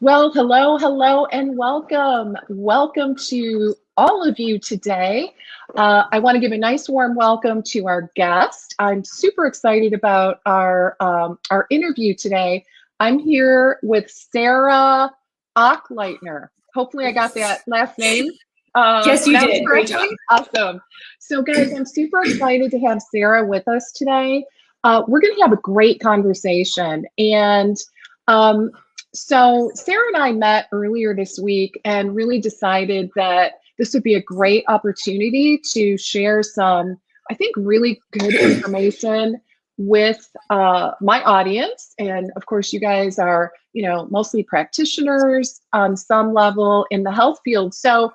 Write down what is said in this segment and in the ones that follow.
Well, hello, and welcome. Welcome to all of you today. I want to give a nice warm welcome to our guest. I'm super excited about our interview today. I'm here with Sarah Achleitner. Hopefully I got that last name. Yes, you did. Great job. Awesome. So guys, I'm super excited to have Sarah with us today. We're going to have a great conversation. And so Sarah and I met earlier this week and really decided that this would be a great opportunity to share some, I think, really good information with my audience. And of course, you guys are, mostly practitioners on some level in the health field. So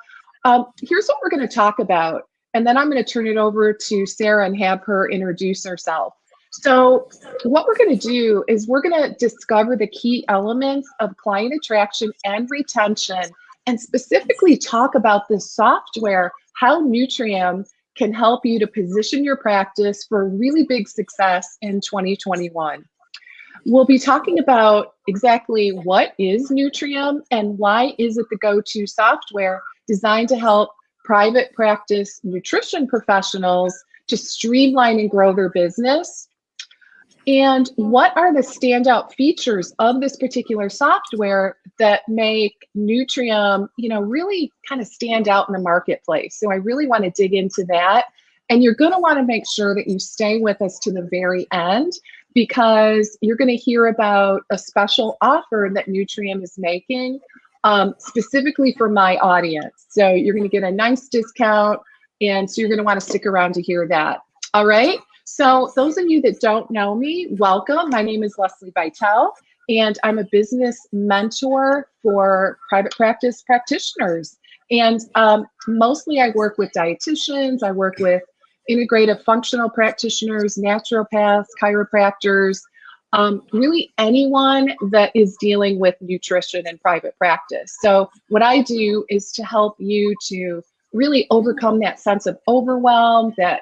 here's what we're going to talk about. And then I'm going to turn it over to Sarah and have her introduce herself. So what we're going to do is we're going to discover the key elements of client attraction and retention, and specifically talk about the software, how Nutrium can help you to position your practice for really big success in 2021. We'll be talking about exactly what is Nutrium and why is it the go-to software designed to help private practice nutrition professionals to streamline and grow their business. And what are the standout features of this particular software that make Nutrium, really kind of stand out in the marketplace? So I really want to dig into that. And you're going to want to make sure that you stay with us to the very end, because you're going to hear about a special offer that Nutrium is making specifically for my audience. So you're going to get a nice discount. And so you're going to want to stick around to hear that. All right. So those of you that don't know me, welcome. My name is Lesli Bitel, and I'm a business mentor for private practice practitioners. And mostly I work with dietitians, I work with integrative functional practitioners, naturopaths, chiropractors, really anyone that is dealing with nutrition in private practice. So what I do is to help you to really overcome that sense of overwhelm, that,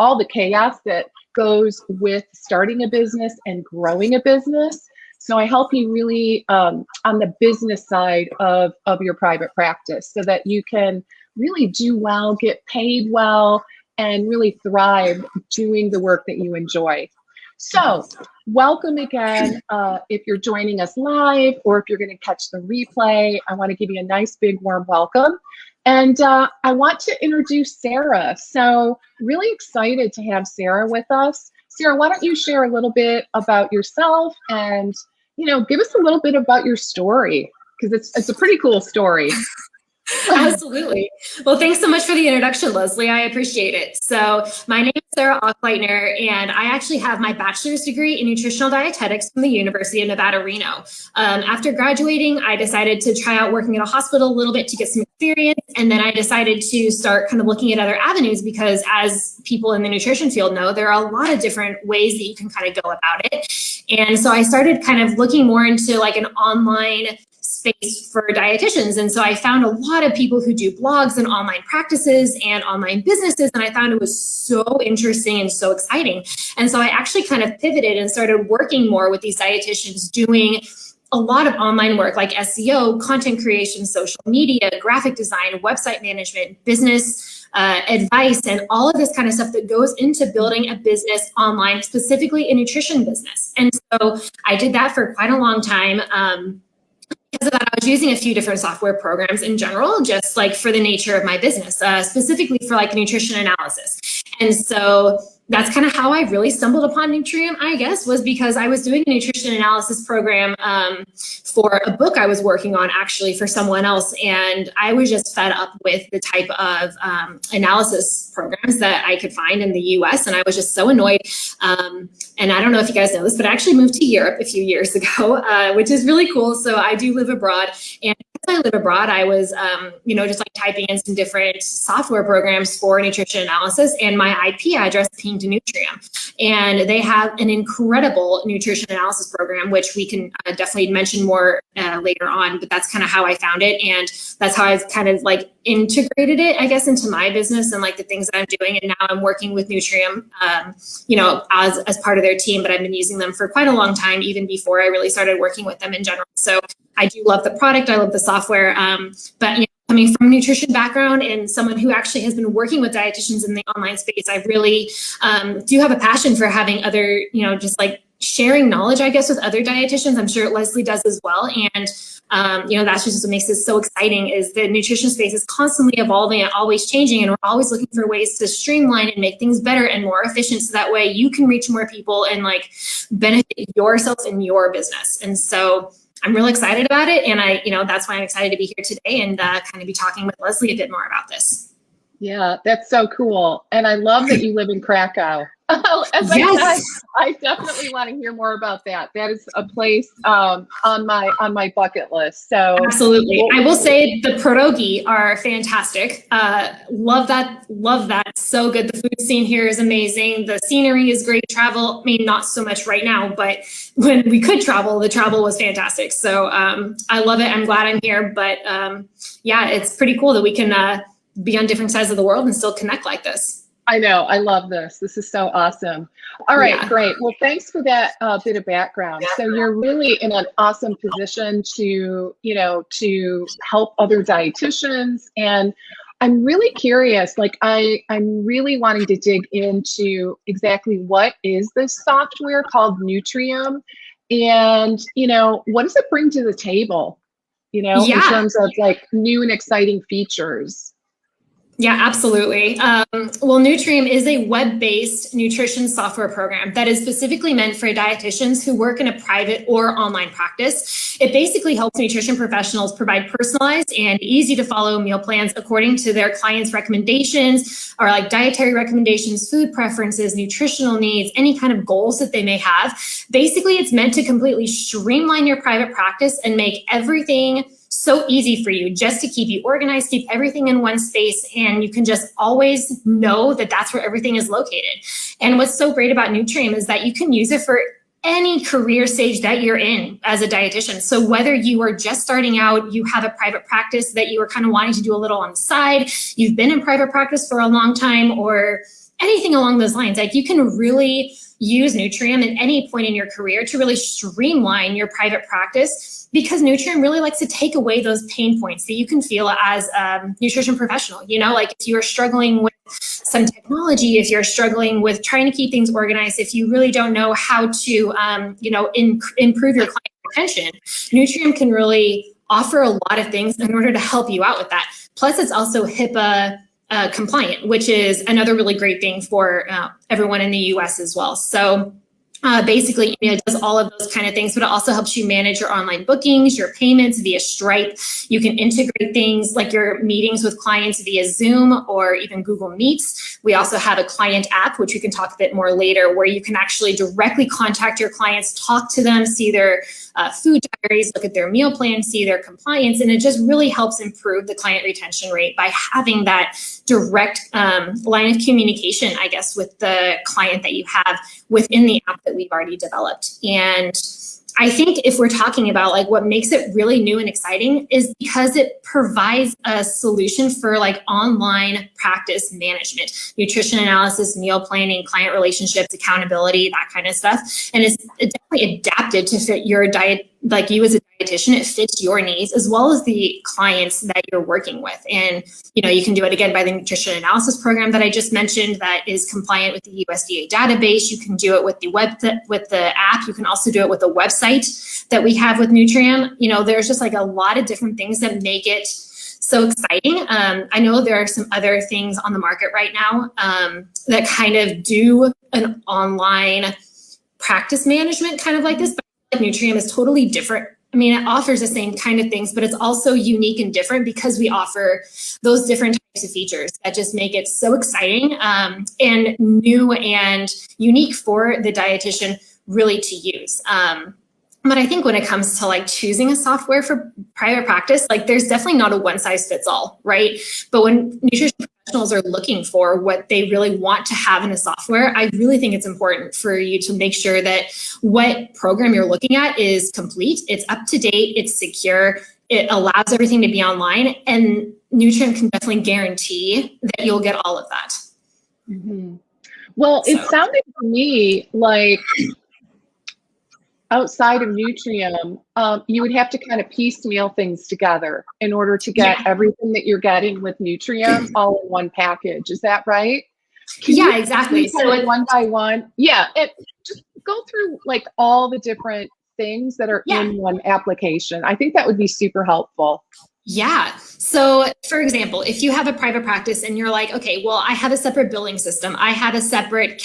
all the chaos that goes with starting a business and growing a business. So I help you really on the business side of your private practice so that you can really do well, get paid well, and really thrive doing the work that you enjoy. So welcome again. If you're joining us live or if you're going to catch the replay, I want to give you a nice big warm welcome. And I want to introduce Sarah. So really excited to have Sarah with us. Sarah, why don't you share a little bit about yourself and, give us a little bit about your story, because it's a pretty cool story. Absolutely. Well, thanks so much for the introduction, Lesli. I appreciate it. So my name is Sarah Achleitner, and I actually have my bachelor's degree in nutritional dietetics from the University of Nevada, Reno. After graduating, I decided to try out working at a hospital a little bit to get some experience. And then I decided to start kind of looking at other avenues, because as people in the nutrition field know, there are a lot of different ways that you can kind of go about it. And so I started kind of looking more into like an online space for dietitians. And so I found a lot of people who do blogs and online practices and online businesses. And I found it was so interesting and so exciting. And so I actually kind of pivoted and started working more with these dietitians, doing a lot of online work like SEO, content creation, social media, graphic design, website management, business advice, and all of this kind of stuff that goes into building a business online, specifically a nutrition business. And so I did that for quite a long time. Because of that, I was using a few different software programs in general, just like for the nature of my business, specifically for like nutrition analysis. And so that's kind of how I really stumbled upon Nutrium, I guess, was because I was doing a nutrition analysis program for a book I was working on actually for someone else. And I was just fed up with the type of analysis programs that I could find in the US. And I was just so annoyed. And I don't know if you guys know this, but I actually moved to Europe a few years ago, which is really cool. So I do live abroad. And as I live abroad, I was, just like typing in some different software programs for nutrition analysis, and my IP address pinged to Nutrium. And they have an incredible nutrition analysis program, which we can definitely mention more later on, but that's kind of how I found it. And that's how I've kind of like integrated it, I guess, into my business and like the things that I'm doing. And now I'm working with Nutrium, as part of their team, but I've been using them for quite a long time, even before I really started working with them in general. So I do love the product. I love the software. But coming from a nutrition background and someone who actually has been working with dietitians in the online space, I really do have a passion for having other, just like sharing knowledge, I guess, with other dietitians. I'm sure Leslie does as well. And that's just what makes this so exciting, is the nutrition space is constantly evolving and always changing. And we're always looking for ways to streamline and make things better and more efficient. So that way you can reach more people and like benefit yourself and your business. And so I'm really excited about it. And that's why I'm excited to be here today and kind of be talking with Leslie a bit more about this. Yeah, that's so cool. And I love that you live in Krakow. As Yes. I said, I definitely want to hear more about that. That is a place on my bucket list. So absolutely. I will say the pierogi are fantastic. Love that. Love that. So good. The food scene here is amazing. The scenery is great. Travel, I mean, not so much right now, but when we could travel, the travel was fantastic. So I love it. I'm glad I'm here. But yeah, it's pretty cool that we can be on different sides of the world and still connect like this. I know. I love this. This is so awesome. All right, great. Well, thanks for that bit of background. So you're really in an awesome position to help other dietitians. And I'm really curious, like I'm really wanting to dig into exactly what is this software called Nutrium, and, what does it bring to the table, in terms of like new and exciting features? Yeah, absolutely. Well, Nutrium is a web-based nutrition software program that is specifically meant for dietitians who work in a private or online practice. It basically helps nutrition professionals provide personalized and easy to follow meal plans according to their clients' recommendations, or like dietary recommendations, food preferences, nutritional needs, any kind of goals that they may have. Basically, it's meant to completely streamline your private practice and make everything so easy for you, just to keep you organized, keep everything in one space, and you can just always know that that's where everything is located. And what's so great about Nutrium is that you can use it for any career stage that you're in as a dietitian. So whether you are just starting out, you have a private practice that you are kind of wanting to do a little on the side, you've been in private practice for a long time, or anything along those lines, like you can really use Nutrium at any point in your career to really streamline your private practice, because Nutrium really likes to take away those pain points that you can feel as a nutrition professional. Like if you're struggling with some technology, if you're struggling with trying to keep things organized, if you really don't know how to, improve your client retention, Nutrium can really offer a lot of things in order to help you out with that. Plus, it's also HIPAA compliant, which is another really great thing for everyone in the US as well. So basically, it does all of those kind of things, but it also helps you manage your online bookings, your payments via Stripe. You can integrate things like your meetings with clients via Zoom or even Google Meets. We also have a client app, which we can talk a bit more later, where you can actually directly contact your clients, talk to them, see their food diaries, look at their meal plan, see their compliance, and it just really helps improve the client retention rate by having that direct line of communication, I guess, with the client that you have within the app that we've already developed. And I think if we're talking about like what makes it really new and exciting is because it provides a solution for like online practice management, nutrition analysis, meal planning, client relationships, accountability, that kind of stuff. And it's definitely adapted to fit your diet, like you as a dietitian, it fits your needs as well as the clients that you're working with. And, you can do it again by the nutrition analysis program that I just mentioned that is compliant with the USDA database. You can do it with the app. You can also do it with the website that we have with Nutrium. There's just like a lot of different things that make it so exciting. I know there are some other things on the market right now that kind of do an online practice management kind of like this, but Nutrium is totally different. I mean, it offers the same kind of things, but it's also unique and different because we offer those different types of features that just make it so exciting and new and unique for the dietitian really to use. But I think when it comes to like choosing a software for private practice, like there's definitely not a one size fits all, right? But when nutrition professionals are looking for what they really want to have in a software, I really think it's important for you to make sure that what program you're looking at is complete, it's up to date, it's secure, it allows everything to be online, and Nutrium can definitely guarantee that you'll get all of that. Mm-hmm. Well, it sounded to me like outside of Nutrium, you would have to kind of piecemeal things together in order to get everything that you're getting with Nutrium all in one package. Is that right? Yeah, exactly. So one by one, just go through like all the different things that are in one application. I think that would be super helpful. Yeah. So for example, if you have a private practice and you're like, okay, well, I have a separate billing system. I have a separate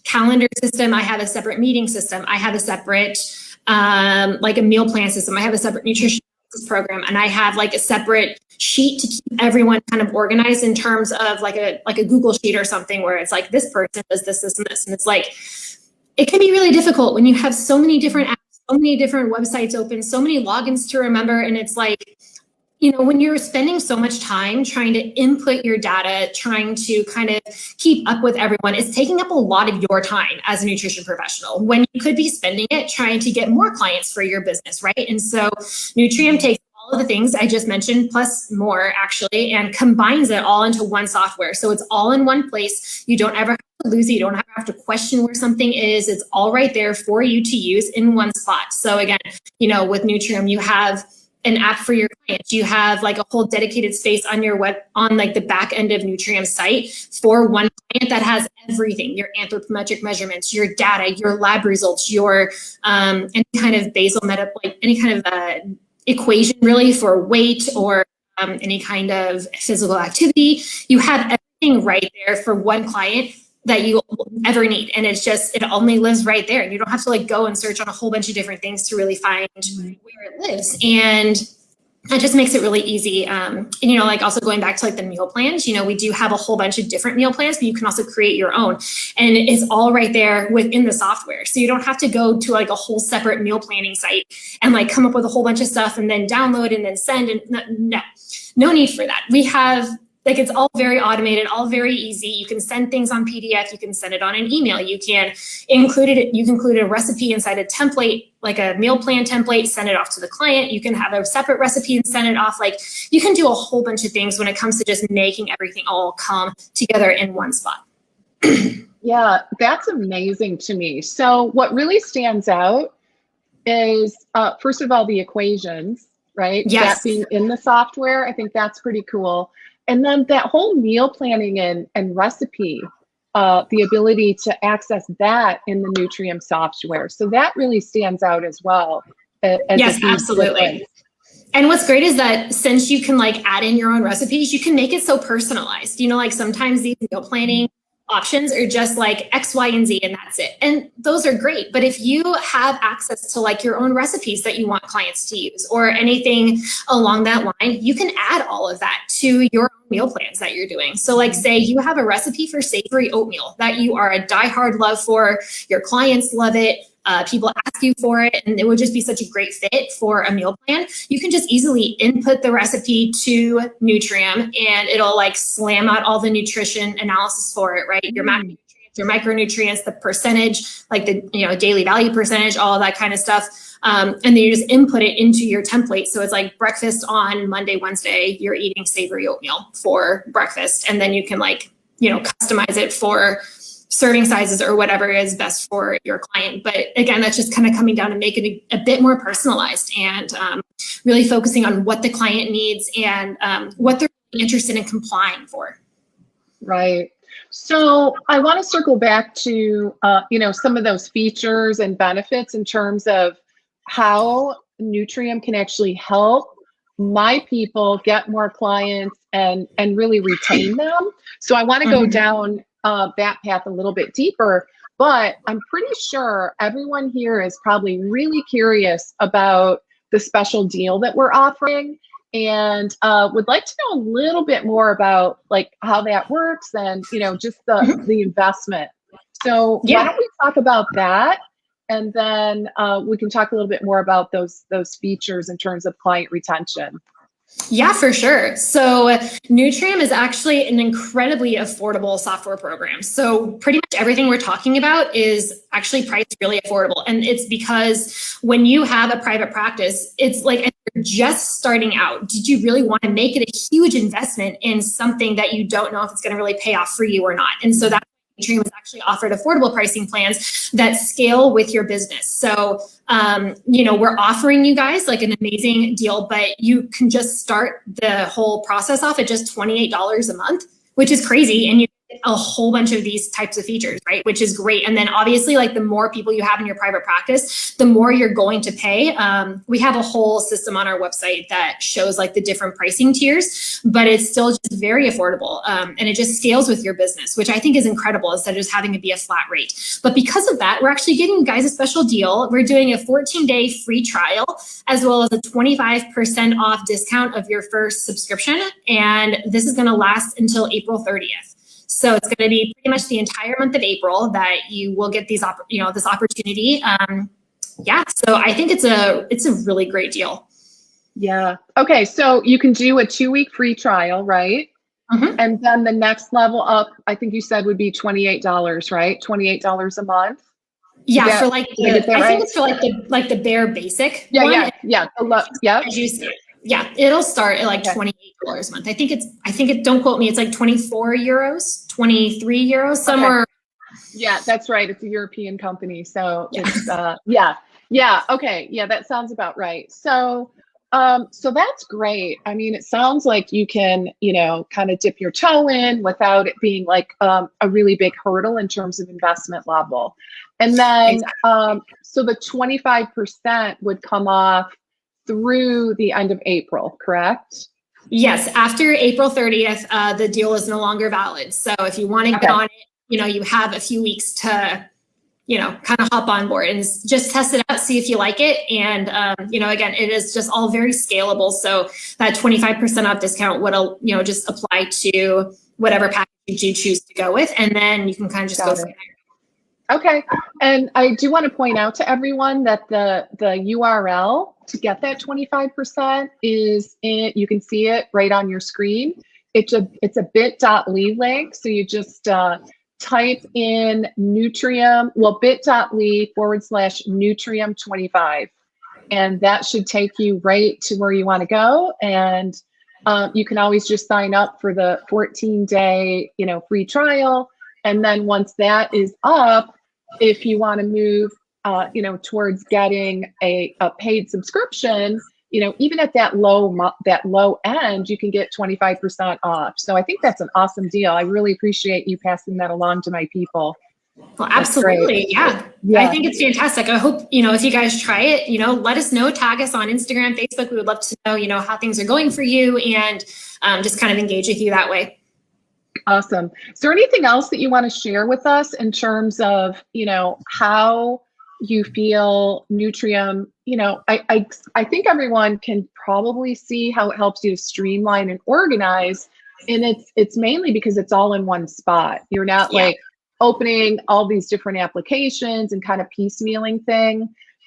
calendar system. I have a separate meeting system. I have a separate, like a meal plan system. I have a separate nutrition program, and I have like a separate sheet to keep everyone kind of organized in terms of like a Google sheet or something where it's like this person does this, this, and this. And it's like, it can be really difficult when you have so many different apps, so many different websites open, so many logins to remember. And it's like, you know, when you're spending so much time trying to input your data, trying to kind of keep up with everyone, it's taking up a lot of your time as a nutrition professional when you could be spending it trying to get more clients for your business, right? And so Nutrium takes all of the things I just mentioned, plus more actually, and combines it all into one software. So it's all in one place. You don't ever have to lose it. You don't have to question where something is. It's all right there for you to use in one spot. So again, you know, with Nutrium, you have an app for your clients. You have like a whole dedicated space on your web, on like the back end of Nutrium's site for one client that has everything: your anthropometric measurements, your data, your lab results, your any kind of basal like any kind of equation really for weight or any kind of physical activity. You have everything right there for one client that you ever need. And it's just, it only lives right there. And you don't have to like go and search on a whole bunch of different things to really find where it lives. And that just makes it really easy. And, you know, like also going back to like the meal plans, you know, we do have a whole bunch of different meal plans, but you can also create your own. And it's all right there within the software. So you don't have to go to like a whole separate meal planning site and like come up with a whole bunch of stuff and then download and then send. And no need for that. We have, like, it's all very automated, all very easy. You can send things on PDF. You can send it on an email. You can include it. You can include a recipe inside a template, like a meal plan template, send it off to the client. You can have a separate recipe and send it off. Like, you can do a whole bunch of things when it comes to just making everything all come together in one spot. Yeah, that's amazing to me. So what really stands out is, first of all, the equations, right? Yes. That being in the software, I think that's pretty cool. And then that whole meal planning and recipe, the ability to access that in the Nutrium software. So that really stands out as well. Yes, absolutely. And what's great is that since you can like add in your own recipes, you can make it so personalized. You know, like sometimes these meal planning options are just like X, Y, and Z, and that's it. And those are great. But if you have access to like your own recipes that you want clients to use or anything along that line, you can add all of that to your meal plans that you're doing. So like say you have a recipe for savory oatmeal that you are a diehard love for, your clients love it, people ask you for it, and it would just be such a great fit for a meal plan. You can just easily input the recipe to Nutrium and it'll like slam out all the nutrition analysis for it, right? Your macronutrients, your micronutrients, the percentage, like the daily value percentage, all of that kind of stuff. And then you just input it into your template. So it's like breakfast on Monday, Wednesday, you're eating savory oatmeal for breakfast. And then you can like, customize it for serving sizes or whatever is best for your client. But again, that's just kind of coming down to making it a bit more personalized and really focusing on what the client needs and what they're interested in complying for. Right. So I want to circle back to, some of those features and benefits in terms of how Nutrium can actually help my people get more clients and really retain them. So I want to go down that path a little bit deeper, but I'm pretty sure everyone here is probably really curious about the special deal that we're offering and would like to know a little bit more about like how that works and, just the investment. So why don't we talk about that? And then we can talk a little bit more about those features in terms of client retention. Yeah, for sure. So Nutrium is actually an incredibly affordable software program. So pretty much everything we're talking about is actually priced really affordable. And it's because when you have a private practice, it's like, and you're just starting out, did you really want to make it a huge investment in something that you don't know if it's going to really pay off for you or not? And so that's why Nutrium has actually offered affordable pricing plans that scale with your business. So, we're offering you guys like an amazing deal, but you can just start the whole process off at just $28 a month, which is crazy. And you get a whole bunch of these types of features, right? Which is great. And then obviously, like the more people you have in your private practice, the more you're going to pay. We have a whole system on our website that shows like the different pricing tiers, but it's still just very affordable. And it just scales with your business, which I think is incredible instead of just having to be a flat rate. But because of that, we're actually giving you guys a special deal. We're doing a 14-day free trial, as well as a 25% off discount of your first subscription. And this is going to last until April 30th. So it's going to be pretty much the entire month of April that you will get these, this opportunity. So I think it's a really great deal. Yeah. Okay. So you can do a 2-week free trial, right? Mm-hmm. And then the next level up, I think you said would be $28, right? $28 a month. Yeah. For like, I think it's for like the bare basic. Yeah. One. Yeah. Yeah, it'll start at like $28 a month. I think don't quote me, it's like 24 euros, 23 euros, somewhere. Okay. Yeah, that's right. It's a European company. So it's, okay. Yeah, that sounds about right. So that's great. I mean, it sounds like you can, kind of dip your toe in without it being like a really big hurdle in terms of investment level. And then, so the 25% would come off through the end of April, correct? Yes. After April 30th, the deal is no longer valid. So if you want to get on it, you have a few weeks to, kind of hop on board and just test it out, see if you like it. And, again, it is just all very scalable. So that 25% off discount would, just apply to whatever package you choose to go with. And then you can kind of just go from there. Okay. And I do want to point out to everyone that the URL to get that 25% is you can see it right on your screen. It's a bit.ly link. So you just type in Nutrium, bit.ly/Nutrium25. And that should take you right to where you want to go. And you can always just sign up for the 14-day, free trial. And then once that is up, if you want to move, towards getting a paid subscription, even at that low end, you can get 25% off. So I think that's an awesome deal. I really appreciate you passing that along to my people. Well, absolutely. Yeah. I think it's fantastic. I hope, if you guys try it, let us know, tag us on Instagram, Facebook. We would love to know, how things are going for you and just kind of engage with you that way. Awesome. Is there anything else that you want to share with us in terms of, how you feel Nutrium, I think everyone can probably see how it helps you to streamline and organize. And it's mainly because it's all in one spot. You're not like opening all these different applications and kind of piecemealing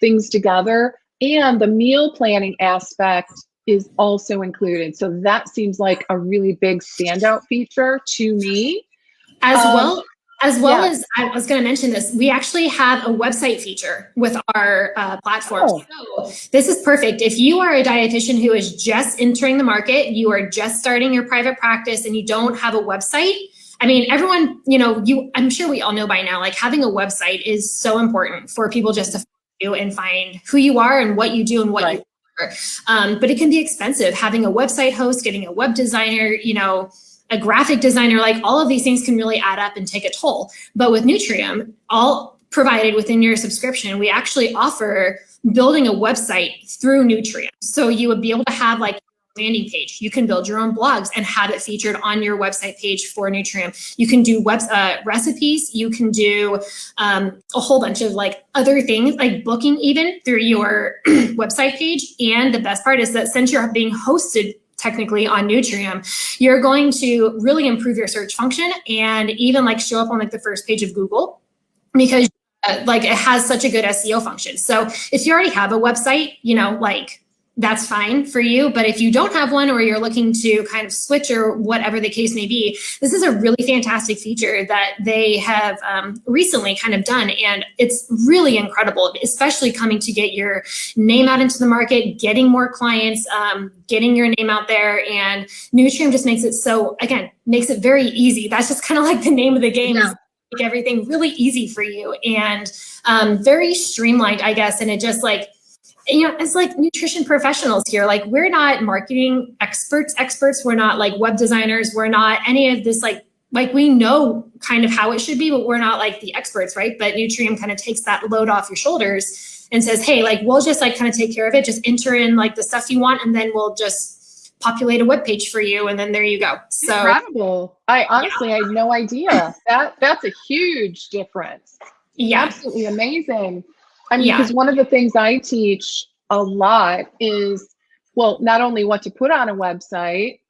things together. And the meal planning aspect is also included. So that seems like a really big standout feature to me. As well as I was going to mention this, we actually have a website feature with our platform. So this is perfect. If you are a dietitian who is just entering the market, you are just starting your private practice and you don't have a website. I mean, everyone, I'm sure we all know by now, like having a website is so important for people just to find you and find who you are and what you do and what you but it can be expensive. Having a website host, getting a web designer, a graphic designer, like all of these things can really add up and take a toll. But with Nutrium, all provided within your subscription, we actually offer building a website through Nutrium. So you would be able to have like a landing page. You can build your own blogs and have it featured on your website page for Nutrium. You can do recipes. You can do a whole bunch of like other things, like booking even through your website page. And the best part is that since you're being hosted technically on Nutrium, you're going to really improve your search function and even like show up on like the first page of Google because like it has such a good SEO function. So if you already have a website, that's fine for you. But if you don't have one, or you're looking to kind of switch, or whatever the case may be, this is a really fantastic feature that they have recently kind of done. And it's really incredible, especially coming to get your name out into the market, getting more clients, getting your name out there. And Nutrium just makes it so, again, makes it very easy. That's just kind of like the name of the game. Yeah. Make everything really easy for you, and very streamlined, I guess. And it just like, you know, as like nutrition professionals here, like we're not marketing experts. We're not like web designers. We're not any of this, like we know kind of how it should be, but we're not like the experts, right? But Nutrium kind of takes that load off your shoulders and says, hey, like we'll just like kind of take care of it. Just enter in like the stuff you want, and then we'll just populate a web page for you, and then there you go. So incredible. I honestly, I had no idea. That's a huge difference. Yeah. Absolutely amazing. I mean, because one of the things I teach a lot is, well, not only what to put on a website,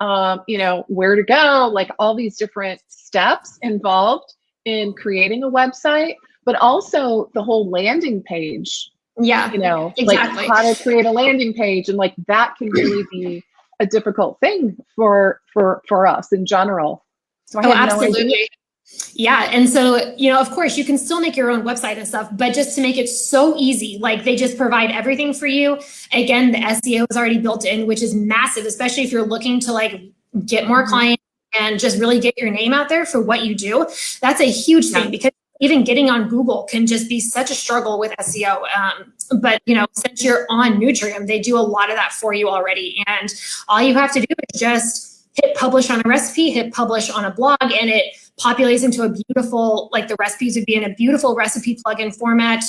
you know, where to go, like all these different steps involved in creating a website, but also the whole landing page. Yeah, you know, exactly. Like how to create a landing page, and like that can really be a difficult thing for us in general. So I had absolutely. no idea. Yeah. And so, you know, of course you can still make your own website and stuff, but just to make it so easy, like they just provide everything for you. Again, the SEO is already built in, which is massive, especially if you're looking to like get more clients and just really get your name out there for what you do. That's a huge thing, because even getting on Google can just be such a struggle with SEO. But, you know, since you're on Nutrium, they do a lot of that for you already. And all you have to do is just hit publish on a recipe, hit publish on a blog, and it populates into a beautiful, like the recipes would be in a beautiful recipe plugin format.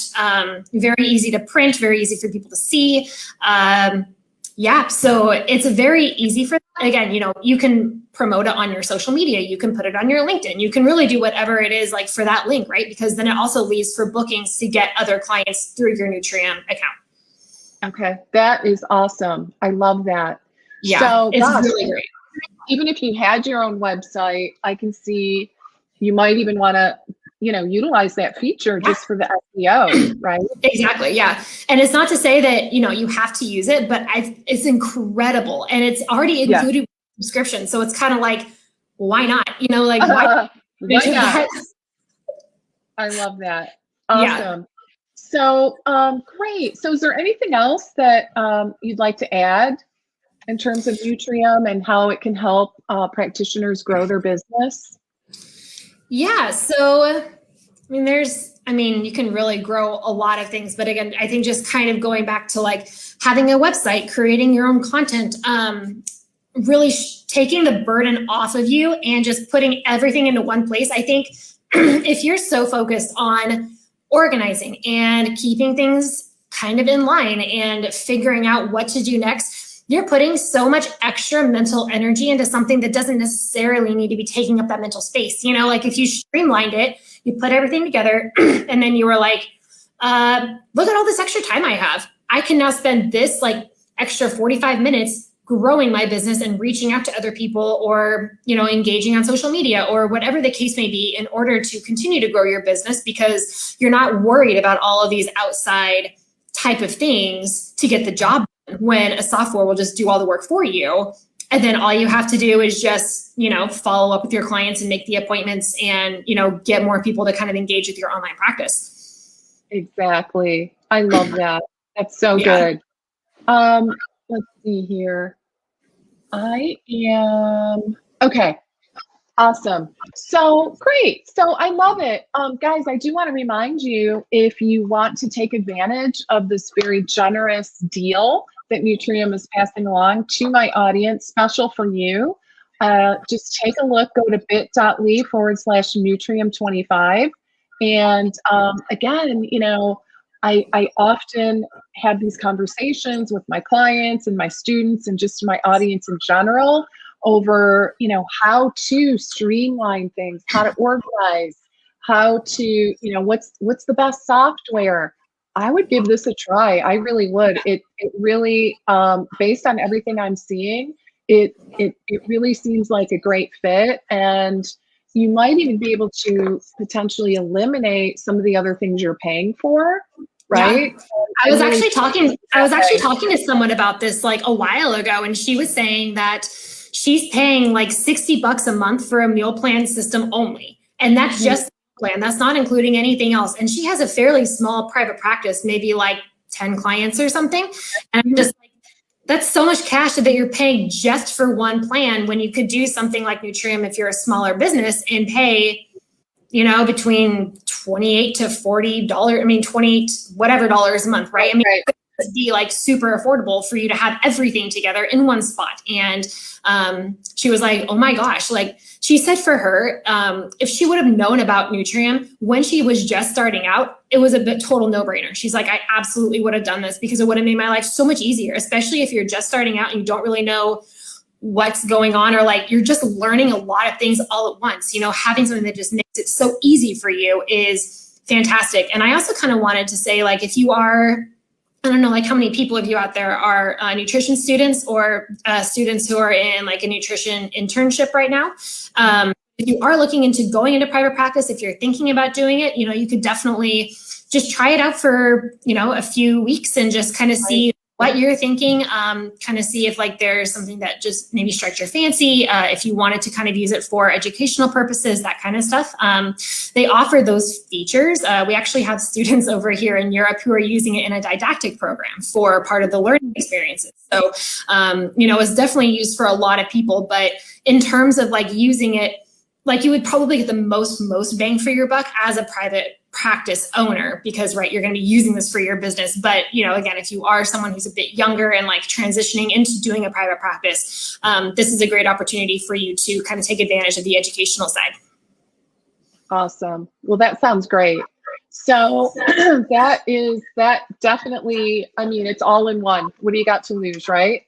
Very easy to print, very easy for people to see. Yeah, so it's very easy for that. Again, you know, you can promote it on your social media, you can put it on your LinkedIn, you can really do whatever it is like for that link, right? Because then it also leads for bookings to get other clients through your Nutrium account. Okay, that is awesome. I love that. Yeah, so, it's really great. Even if you had your own website, I can see you might even want to, you know, utilize that feature just for the SEO, right? Exactly. Yeah. And it's not to say that, you know, you have to use it, but it's incredible. And it's already included with the subscription. So it's kind of like, why not? You know, like, why not? I love that. Awesome. So, great. So is there anything else that you'd like to add in terms of Nutrium and how it can help practitioners grow their business? Yeah. So, I mean, you can really grow a lot of things, but again, I think just kind of going back to like having a website, creating your own content, really taking the burden off of you and just putting everything into one place. I think if you're so focused on organizing and keeping things kind of in line and figuring out what to do next, you're putting so much extra mental energy into something that doesn't necessarily need to be taking up that mental space. You know, like if you streamlined it, you put everything together and then you were like, look at all this extra time I have. I can now spend this like extra 45 minutes growing my business and reaching out to other people, or, you know, engaging on social media or whatever the case may be, in order to continue to grow your business, because you're not worried about all of these outside type of things to get the job done, when a software will just do all the work for you. And then all you have to do is just, you know, follow up with your clients and make the appointments and, you know, get more people to kind of engage with your online practice. Exactly. I love that. That's so good. Let's see here. Okay. Awesome. So great. So I love it. Guys, I do want to remind you, if you want to take advantage of this very generous deal that Nutrium is passing along to my audience, special for you, just take a look, go to bit.ly/Nutrium25. And again, you know, I often have these conversations with my clients and my students and just my audience in general over, you know, how to streamline things, how to organize, how to, you know, what's the best software. I would give this a try. I really would. It really, based on everything I'm seeing, it really seems like a great fit, and you might even be able to potentially eliminate some of the other things you're paying for, right? Yeah. I was actually talking to someone about this like a while ago, and she was saying that she's paying like $60 a month for a meal plan system only. And that's just the plan. That's not including anything else. And she has a fairly small private practice, maybe like 10 clients or something. And I'm just like, that's so much cash that you're paying just for one plan when you could do something like Nutrium if you're a smaller business and pay, you know, between $28 to $40, I mean, 28 whatever dollars a month, right? I mean, it would be like super affordable for you to have everything together in one spot. And she was like, oh my gosh, like she said for her, if she would have known about Nutrium when she was just starting out, it was a bit total no-brainer. She's like, I absolutely would have done this because it would have made my life so much easier, especially if you're just starting out and you don't really know what's going on, or like you're just learning a lot of things all at once. You know, having something that just makes it so easy for you is fantastic. And I also kind of wanted to say, like, if you are, I don't know, like how many people of you out there are nutrition students or students who are in like a nutrition internship right now. If you are looking into going into private practice, if you're thinking about doing it, you know, you could definitely just try it out for, you know, a few weeks and just kind of see what you're thinking, kind of see if like there's something that just maybe strikes your fancy, if you wanted to kind of use it for educational purposes, that kind of stuff. They offer those features. We actually have students over here in Europe who are using it in a didactic program for part of the learning experiences. So, you know, it's definitely used for a lot of people, but in terms of like using it, like you would probably get the most bang for your buck as a private practice owner, because right, you're going to be using this for your business. But you know, again, if you are someone who's a bit younger and like transitioning into doing a private practice, this is a great opportunity for you to kind of take advantage of the educational side. Awesome. Well, that sounds great. So that definitely, I mean, it's all in one. What do you got to lose, right?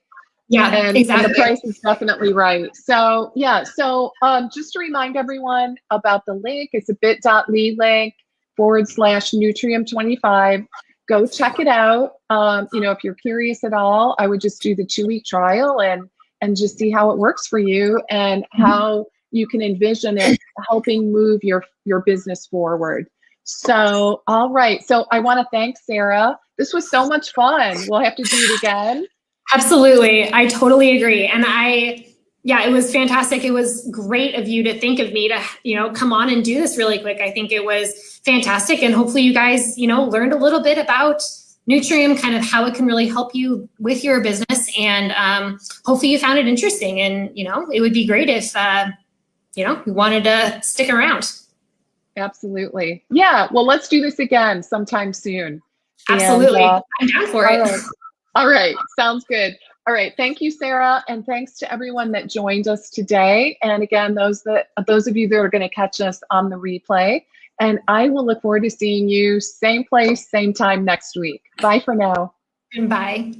Yeah, exactly. And the price is definitely right. So yeah, so just to remind everyone about the link, it's a bit.ly link /Nutrium25. Go check it out. You know, if you're curious at all, I would just do the 2-week trial and just see how it works for you and how you can envision it helping move your business forward. So, all right. So I want to thank Sarah. This was so much fun. We'll have to do it again. Absolutely. I totally agree. And yeah, it was fantastic. It was great of you to think of me to, you know, come on and do this really quick. I think it was fantastic. And hopefully you guys, you know, learned a little bit about Nutrium, kind of how it can really help you with your business. And hopefully you found it interesting. And, you know, it would be great if, you know, you wanted to stick around. Absolutely. Yeah. Well, let's do this again sometime soon. Absolutely. I'm down for it. Right. All right. Sounds good. All right. Thank you, Sarah. And thanks to everyone that joined us today. And again, those of you that are going to catch us on the replay. And I will look forward to seeing you same place, same time next week. Bye for now. And bye.